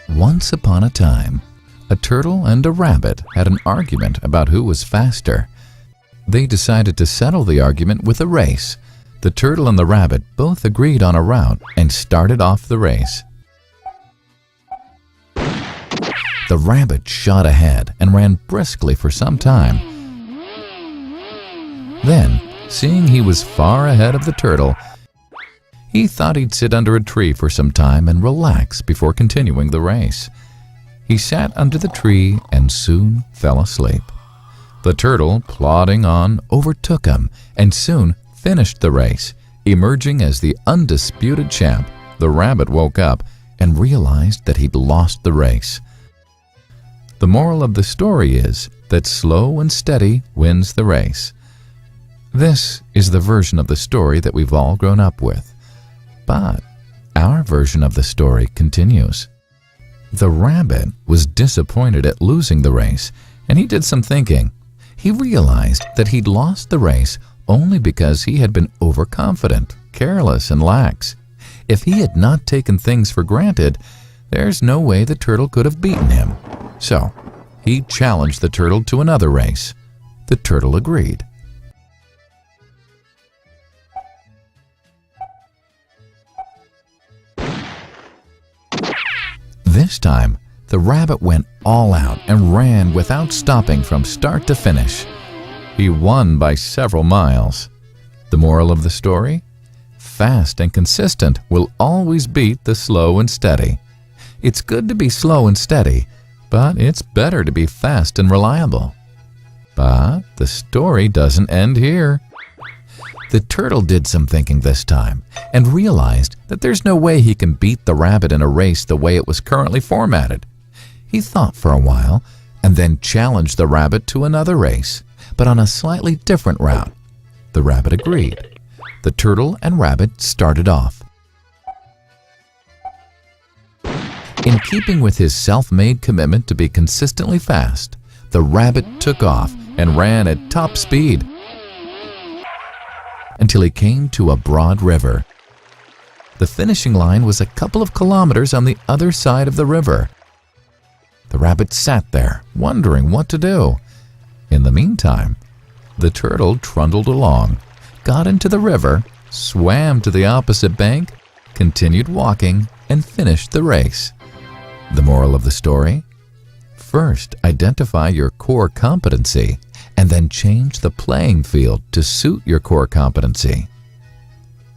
Once upon a time, a turtle and a rabbit had an argument about who was faster. They decided to settle the argument with a race. The turtle and the rabbit both agreed on a route and started off the race. The rabbit shot ahead and ran briskly for some time. Then, seeing he was far ahead of the turtle, he thought he'd sit under a tree for some time and relax before continuing the race. He sat under the tree and soon fell asleep. The turtle, plodding on, overtook him and soon finished the race, emerging as the undisputed champ. The rabbit woke up and realized that he'd lost the race. The moral of the story is that slow and steady wins the race. This is the version of the story that we've all grown up with. But our version of the story continues. The rabbit was disappointed at losing the race, and he did some thinking. He realized that he'd lost the race only because he had been overconfident, careless, and lax. If he had not taken things for granted, there's no way the turtle could have beaten him. So, he challenged the turtle to another race. The turtle agreed. This time, the rabbit went all out and ran without stopping from start to finish. He won by several miles. The moral of the story? Fast and consistent will always beat the slow and steady. It's good to be slow and steady, but it's better to be fast and reliable. But the story doesn't end here. The turtle did some thinking this time and realized that there's no way he can beat the rabbit in a race the way it was currently formatted. He thought for a while and then challenged the rabbit to another race, but on a slightly different route. The rabbit agreed. The turtle and rabbit started off. In keeping with his self-made commitment to be consistently fast, the rabbit took off and ran at top speed until he came to a broad river. The finishing line was a couple of kilometers on the other side of the river. The rabbit sat there, wondering what to do. In the meantime, the turtle trundled along, got into the river, swam to the opposite bank, continued walking, and finished the race. The moral of the story? First, identify your core competency, and then change the playing field to suit your core competency.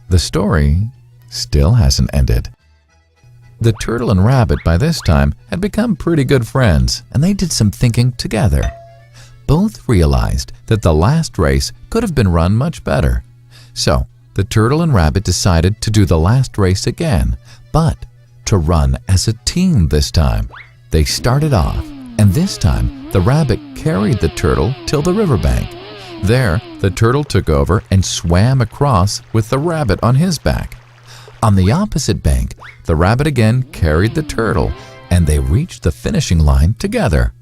The story still hasn't ended. The turtle and rabbit by this time had become pretty good friends, and they did some thinking together. Both realized that the last race could have been run much better. So, the turtle and rabbit decided to do the last race again, but to run as a team this time. They started off, and this time the rabbit carried the turtle till the riverbank. There, the turtle took over and swam across with the rabbit on his back. On the opposite bank, the rabbit again carried the turtle, and they reached the finishing line together.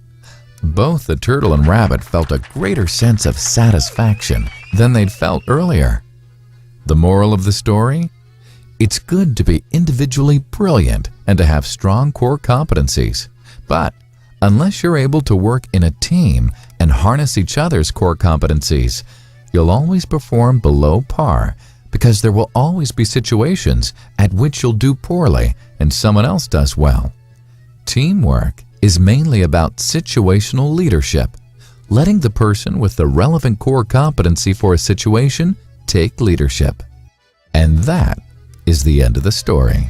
Both the turtle and rabbit felt a greater sense of satisfaction than they'd felt earlier. The moral of the story? It's good to be individually brilliant and to have strong core competencies. But unless you're able to work in a team and harness each other's core competencies, you'll always perform below par, because there will always be situations at which you'll do poorly and someone else does well. Teamwork is mainly about situational leadership, letting the person with the relevant core competency for a situation take leadership. And that is the end of the story.